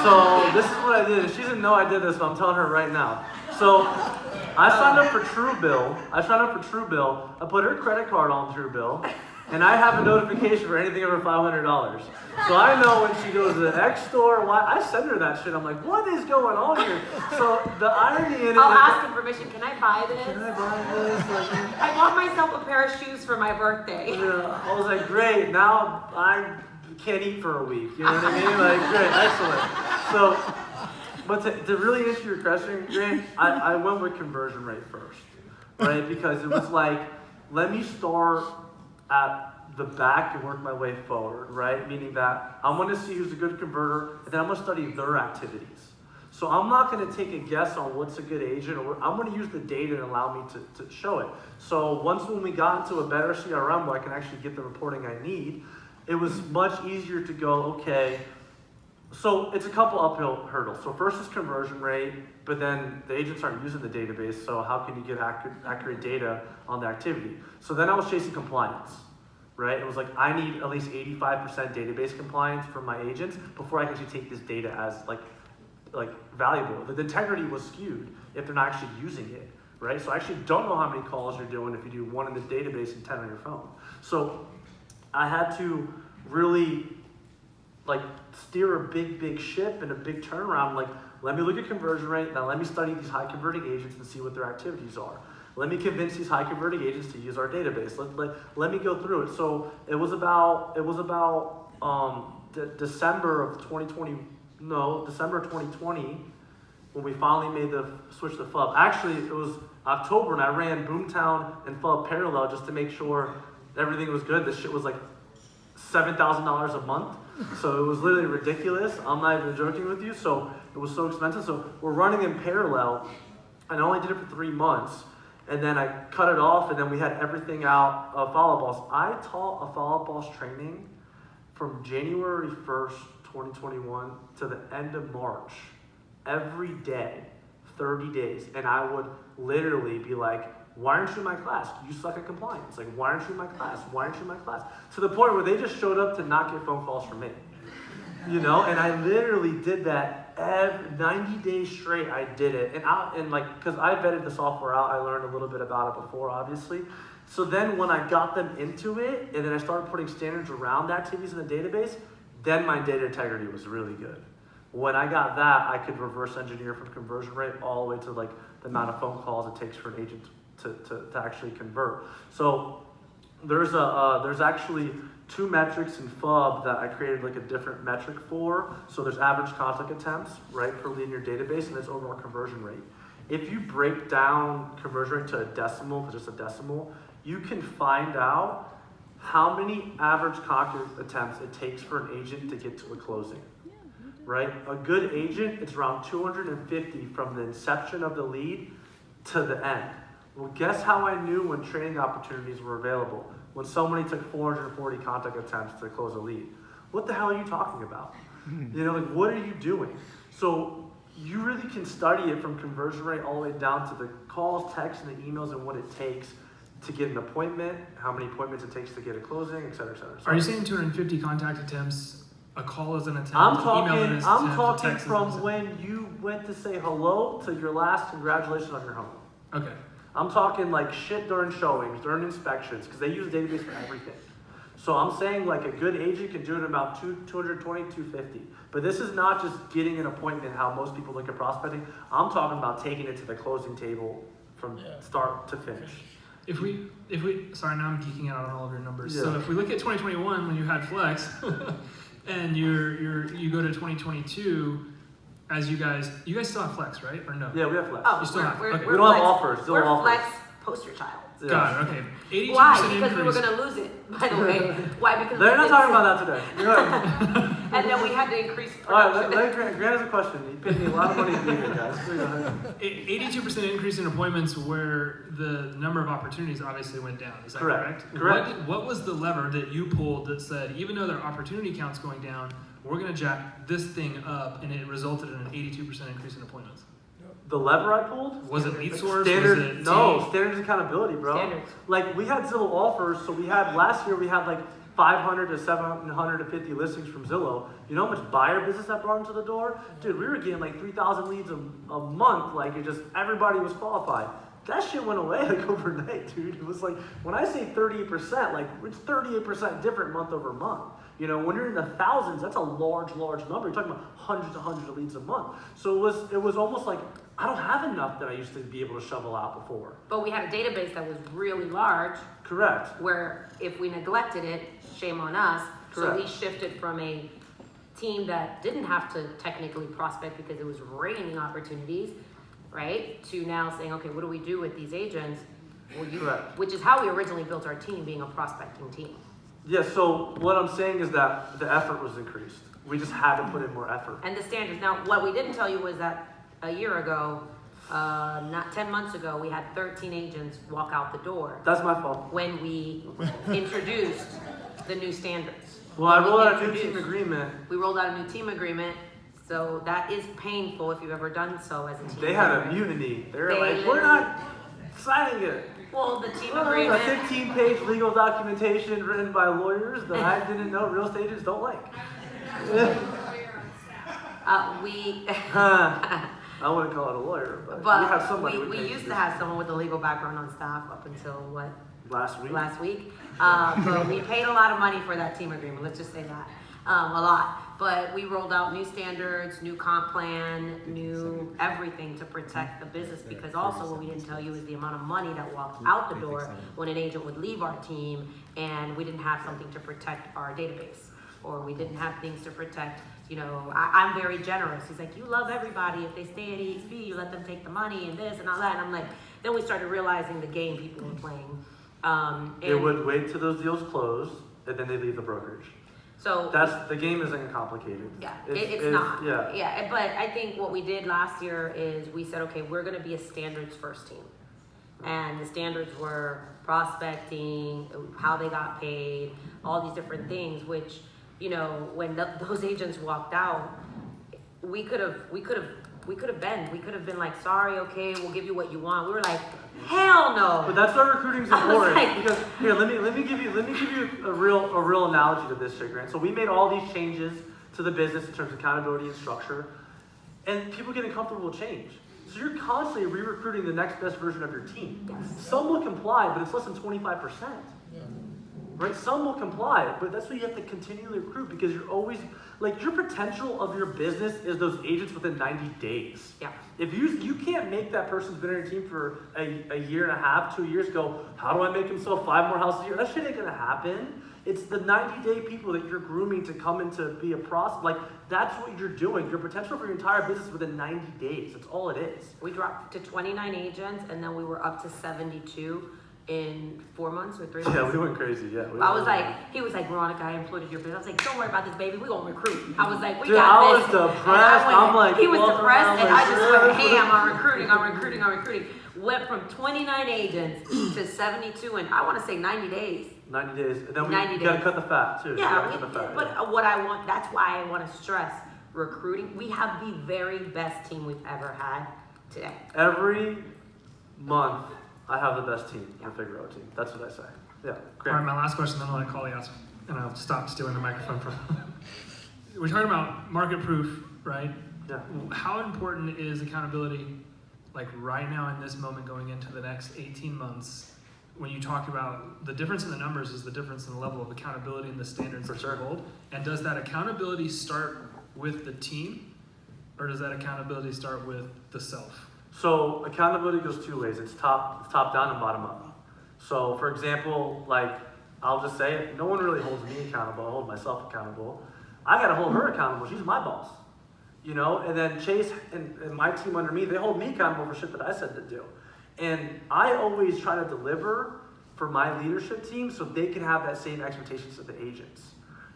So this is what I did. She doesn't know I did this, but I'm telling her right now. So I signed up for Truebill. I put her credit card on Truebill. And I have a notification for anything over $500. So I know when she goes to the X store, I send her that shit. I'm like, what is going on here? So the irony in it. I'll ask him permission. Can I buy this? Can I buy this? Like, I bought myself a pair of shoes for my birthday. yeah, I was like, great. Now I can't eat for a week. You know what I mean? Like, great, excellent. So, but to really answer your question, Grant, I went with conversion rate first, right? Because it was like, let me start at the back and work my way forward, right? Meaning that I want to see who's a good converter, and then I'm going to study their activities. So I'm not going to take a guess on what's a good agent, or I'm going to use the data and allow me to show it. So when we got into a better CRM where I can actually get the reporting I need, it was much easier to go, okay, so it's a couple uphill hurdles. So first is conversion rate, but then the agents aren't using the database, so how can you get accurate data on the activity? So then I was chasing compliance, right? It was like, I need at least 85% database compliance from my agents before I can actually take this data as like valuable. The integrity was skewed if they're not actually using it, right? So I actually don't know how many calls you're doing if you do one in the database and 10 on your phone. So I had to really steer a big ship and a big turnaround. Like, let me look at conversion rate. Now let me study these high converting agents and see what their activities are. Let me convince these high converting agents to use our database. Let me go through it. So it was about December of 2020 when we finally made the switch to FUB. Actually, it was October and I ran Boomtown and FUB parallel just to make sure everything was good. This shit was like $7,000 a month. So it was literally ridiculous. I'm not even joking with you. So it was so expensive. So we're running in parallel, and I only did it for 3 months. And then I cut it off, and then we had everything out of Follow Boss. I taught a Follow Boss training from January 1st, 2021 to the end of March, every day, 30 days. And I would literally be like, why aren't you in my class? You suck at compliance. Like, why aren't you in my class? Why aren't you in my class? To the point where they just showed up to not get phone calls from me. And I literally did that 90 days straight. I did it. Because I vetted the software out, I learned a little bit about it before, obviously. So then when I got them into it, and then I started putting standards around activities in the database, then my data integrity was really good. When I got that, I could reverse engineer from conversion rate all the way to the amount of phone calls it takes for an agent to actually convert. So there's actually 2 metrics in FUB that I created a different metric for. So there's average contact attempts, right, per lead in your database, and there's overall conversion rate. If you break down conversion rate to a decimal, just a decimal, you can find out how many average contact attempts it takes for an agent to get to a closing. Right? A good agent, it's around 250 from the inception of the lead to the end. Well, guess how I knew when training opportunities were available? When somebody took 440 contact attempts to close a lead. What the hell are you talking about? You know, like, what are you doing? So you really can study it from conversion rate all the way down to the calls, texts, and the emails and what it takes to get an appointment, how many appointments it takes to get a closing, et cetera, et cetera. So Are you saying 250 contact attempts? A call is an attempt. I'm an email is an attempt, talking a text is an from attempt. when you went to say hello to your last congratulations on your home. Okay. I'm talking like shit during showings, during inspections, because they use the database for everything. So I'm saying like a good agent can do it in about 220, 250. But this is not just getting an appointment, how most people look at prospecting. I'm talking about taking it to the closing table from start to finish. If we, sorry, now I'm geeking out on all of your numbers. Yeah. So if we look at 2021 when you had Flex, and you go to 2022, as you guys still have Flex, right? Or no? Yeah, we have flex. Oh, You still have- okay. We don't have Flex- offers, still We're offers. Flex poster child. Yeah. Got it. Okay. 82% Why? Because increase. we were going to lose it, by the way. Why? Because They're we not did talking so- about that today. You're right. And then we had to increase All right, production. Grant has a question. He paid me a lot of money to be here, guys. Please go ahead. 82% increase in appointments where the number of opportunities obviously went down. Is that Correct. correct? Correct. What was the lever that you pulled that said, even though their opportunity count's going down, we're going to jack this thing up, and it resulted in an 82% increase in appointments? The lever I pulled? Was it lead source? Standard, Was it no, team? standards accountability, bro. Standards. Like, we had Zillow offers, so we had, last year we had like 500 to 750 listings from Zillow. You know how much buyer business that brought into the door? Dude, we were getting like 3,000 leads a month, like, it just, everybody was qualified. That shit went away like overnight, dude. It was like, when I say 38%, like, it's 38% different month over month. You know, when you're in the thousands, that's a large number. You're talking about hundreds of leads a month. So it was almost like, I don't have enough that I used to be able to shovel out before. But we had a database that was really large, Correct. where if we neglected it, shame on us. So we Correct. shifted from a team that didn't have to technically prospect because it was raining opportunities, right? To now saying, okay, what do we do with these agents? Well, Correct. which is how we originally built our team, being a prospecting team. Yeah, so what I'm saying is that the effort was increased. We just had to put in more effort. And the standards. Now, what we didn't tell you was that a year ago, not 10 months ago, we had 13 agents walk out the door That's my fault. when we introduced the new standards. Well, I When we rolled out a new introduced- team agreement. We rolled out a new team agreement, so that is painful if you've ever done so as a team. They had member. immunity. They were They like, we're not signing it. Well, the team Well, a agreement. 15-page legal documentation written by lawyers that I didn't know real estate agents don't like. We, I wouldn't call it a lawyer, but, we but have somebody. with we names used to here. have someone with a legal background on staff up until what, Last week. last week. But we paid a lot of money for that team agreement, let's just say that, a lot. But we rolled out new standards, new comp plan, new everything to protect the business, because also what we didn't tell you is the amount of money that walked out the door when an agent would leave our team and we didn't have something to protect our database, or we didn't have things to protect. You know, I'm very generous. He's like, you love everybody. If they stay at EXP, you let them take the money and this and all that. And I'm like, then we started realizing the game people were playing. They would wait till those deals closed, and then they leave the brokerage. So The game isn't complicated. yeah, it's not. Yeah. Yeah, but I think what we did last year is we said, okay, we're going to be a standards first team. And the standards were prospecting, how they got paid, all these different things, which, you know, when those agents walked out, we could have been like, sorry, okay, we'll give you what you want. We were like, hell no. But that's why recruiting's I was important. like- Because here, let me give you a real analogy to this shit, Grant. So we made all these changes to the business in terms of accountability and structure, and people getting comfortable with change. So you're constantly re-recruiting the next best version of your team. Yes. Some will comply, but it's less than 25%. Right? Some will comply, but that's why you have to continually recruit, because you're always, like, your potential of your business is those agents within 90 days. Yeah. If you can't make that person who's been on your team for a year and a half, 2 years, go, how do I make him sell 5 more houses a year? That shit ain't gonna happen. It's the 90-day people that you're grooming to come in to be a prospect. Like, that's what you're doing. Your potential for your entire business within 90 days. That's all it is. We dropped to 29 agents, and then we were up to 72 in 4 months or 3 months. Yeah, we went crazy. Yeah. I was like, he was like, Veronica, I employed your business. I was like, don't worry about this, baby. We're going to recruit. I was like, we Dude, got I this. was And depressed. I'm like, he was walking depressed, around and like, I just went "Yeah." ham. I'm recruiting. Went from 29 agents to 72 in, I want to say 90 days. 90 days. And then 90 we gotta days. cut the fat too. Yeah, We gotta cut the fat, yeah. but what I want, that's why I want to stress recruiting. We have the very best team we've ever had today. Every month, I have the best team in the Figueroa team. That's what I say. Yeah. All Great. right, my last question, then I'll let Collie ask, and I'll stop stealing the microphone from We're talking about market proof, right? Yeah. How important is accountability, like right now in this moment going into the next 18 months? When you talk about the difference in the numbers is the difference in the level of accountability and the standards For that sure. you hold. And does that accountability start with the team, or does that accountability start with the self? So accountability goes two ways. It's top down and bottom up. So for example, like I'll just say it, no one really holds me accountable. I hold myself accountable. I gotta hold her accountable. She's my boss. You know, and then Chase and my team under me, they hold me accountable for shit that I said to do. And I always try to deliver for my leadership team so they can have that same expectations of the agents.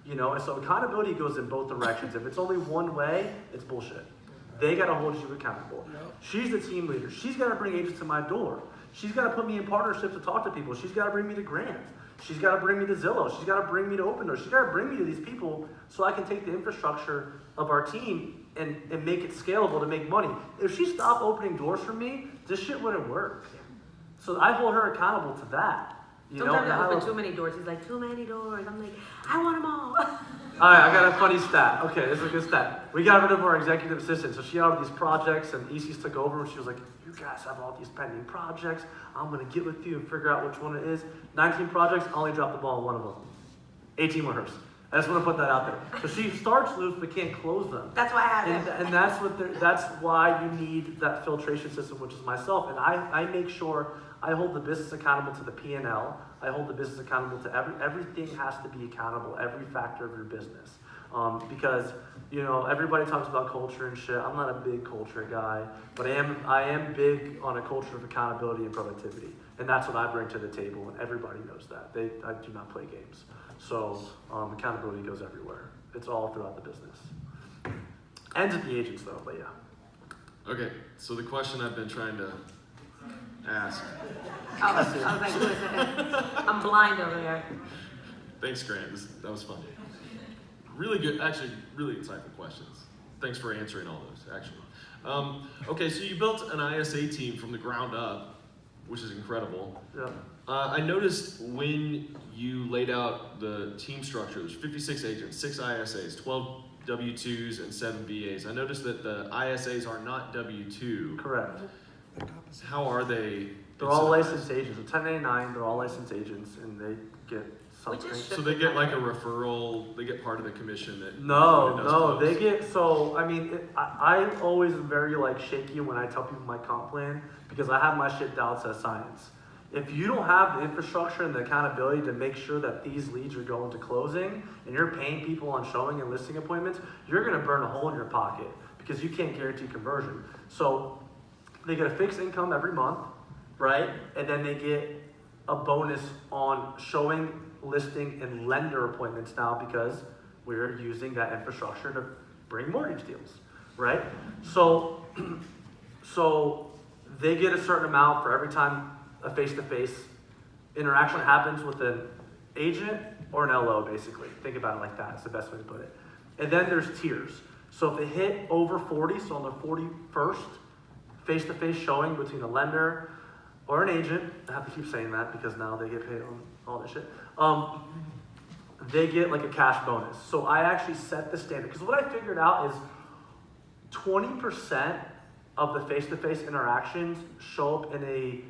You know, and so accountability goes in both directions. If it's only one way, it's bullshit. They gotta hold you accountable. She's the team leader. She's gotta bring agents to my door. She's gotta put me in partnership to talk to people. She's gotta bring me to Grant. She's gotta bring me to Zillow. She's gotta bring me to Open Door. She's gotta bring me to these people so I can take the infrastructure of our team and make it scalable to make money. If she stopped opening doors for me, this shit wouldn't work. So I hold her accountable to that. You know, Sometimes and I I open don't- too many doors. He's like, too many doors. I'm like, I want them all. All right, I got a funny stat. Okay, this is a good stat. We got rid of our executive assistant, so she had all these projects, and EC's took over, and she was like, you guys have all these pending projects. I'm going to get with you and figure out which one it is. 19 projects, I only dropped the ball on one of them. 18 were hers. I just want to put that out there. So she starts loops, but can't close them. That's why I have And, them. and that's why you need that filtration system, which is myself. And I make sure I hold the business accountable to the P&L. I hold the business accountable to everything has to be accountable, every factor of your business. Because, you know, everybody talks about culture and shit. I'm not a big culture guy, but I am big on a culture of accountability and productivity. And that's what I bring to the table, and everybody knows that. I do not play games. So accountability goes everywhere. It's all throughout the business. Ends at the agents though, but yeah. Okay, so the question I've been trying to ask. I was like, who is it? I'm blind over there. Thanks, Grant. That was fun. Really good, actually, really insightful questions. Thanks for answering all those, actually. Okay, so you built an ISA team from the ground up, which is incredible. Yeah. I noticed when you laid out the team structure, there's 56 agents, 6 ISAs, 12 W-2s, and 7 BAs. I noticed that the ISAs are not W-2. Correct. How are they? They're all incentivized? licensed agents. So 1099, they're all licensed agents, and they get something. So they get like a referral, they get part of the commission that No, that does no, close. they get, so, I mean, I always am very, like, shaky when I tell people my comp plan, because I have my shit down to science. If you don't have the infrastructure and the accountability to make sure that these leads are going to closing, and you're paying people on showing and listing appointments, you're gonna burn a hole in your pocket, because you can't guarantee conversion. So, they get a fixed income every month, right? And then they get a bonus on showing, listing, and lender appointments now because we're using that infrastructure to bring mortgage deals, right? So, so they get a certain amount for every time a face-to-face interaction happens with an agent or an LO, basically. Think about it like that. It's the best way to put it. And then there's tiers. So if they hit over 40, so on the 41st face-to-face showing between a lender or an agent, I have to keep saying that because now they get paid on all that shit, they get like a cash bonus. So I actually set the standard. Because what I figured out is 20% of the face-to-face interactions show up in a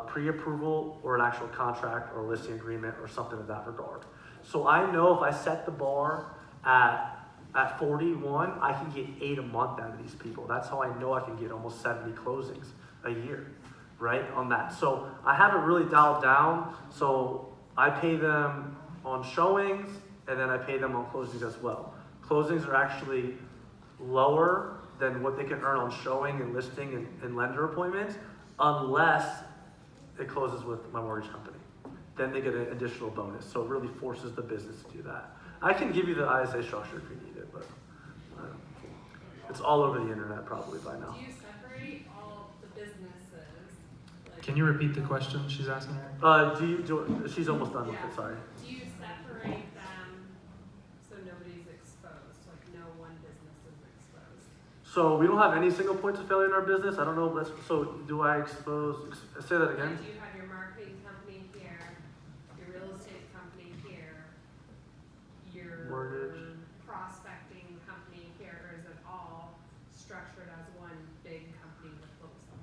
pre-approval or an actual contract or a listing agreement or something of that regard. So I know if I set the bar at 41, I can get 8 a month out of these people. That's how I know I can get almost 70 closings a year, right, on that. So I have it really dialed down. So I pay them on showings, and then I pay them on closings as well. Closings are actually lower than what they can earn on showing and listing and lender appointments, unless it closes with my mortgage company. Then they get an additional bonus. So it really forces the business to do that. I can give you the ISA structure if you need it, but it's all over the internet probably by now. Do you separate all the businesses? Like, Can you repeat the question she's asking her? She's almost done with it, sorry. do you separate them so nobody's exposed? Like no one business is exposed? So we don't have any single points of failure in our business. I don't know. So do I say that again? Like, do you have your marketing company here, your real estate company here, your Mortgage. prospecting company here, or is it all structured as one big company with focus on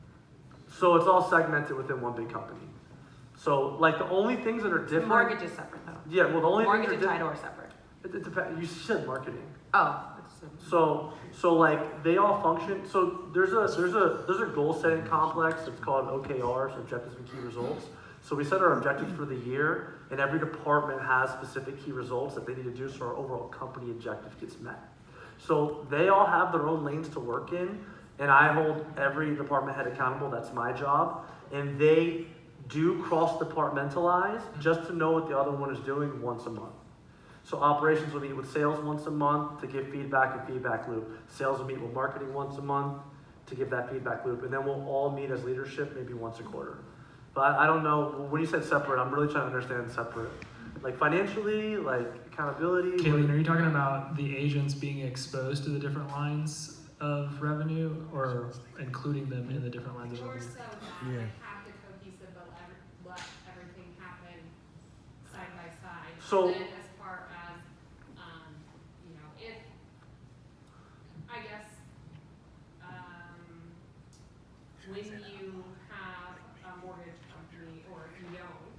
property? So it's all segmented within one big company. So like the only things that are different. Mortgage is separate though. Yeah, well the only Mortgage things and that title are separate. it depends. You said marketing. Oh. So like they all function. So there's a goal setting complex. It's called OKRs, objectives and key results. So we set our objectives for the year, and every department has specific key results that they need to do so our overall company objective gets met. So they all have their own lanes to work in, and I hold every department head accountable. That's my job, and they do cross-departmentalize just to know what the other one is doing once a month. So operations will meet with sales once a month to give feedback and feedback loop. Sales will meet with marketing once a month to give that feedback loop. And then we'll all meet as leadership maybe once a quarter. But I don't know, when you said separate, I'm really trying to understand separate. Like financially, like accountability. Kayleen, are you talking about the agents being exposed to the different lines of revenue or including them in the different lines of More revenue? so that like have the cohesive, but let everything happen side by side. So- And then as far as, you know, if, I guess, when you have a mortgage company, or if you don't,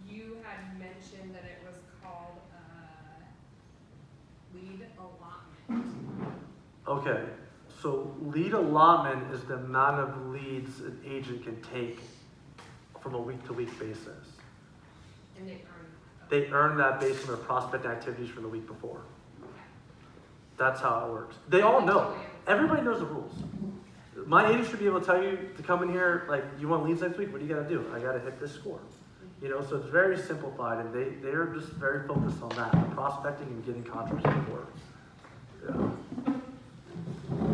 you had mentioned that it was called, lead allotment. Okay, so lead allotment is the amount of leads an agent can take from a week-to-week basis. And they earn. They earn that based on their prospect activities from the week before. That's how it works. They all know. Everybody knows the rules. My agent should be able to tell you to come in here, like, you want leads next week? What do you gotta do? I gotta hit this score. You know, so it's very simplified, and they're just very focused on that, prospecting and getting contracts on board. Yeah.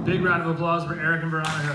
Big round of applause for Eric and Veronica.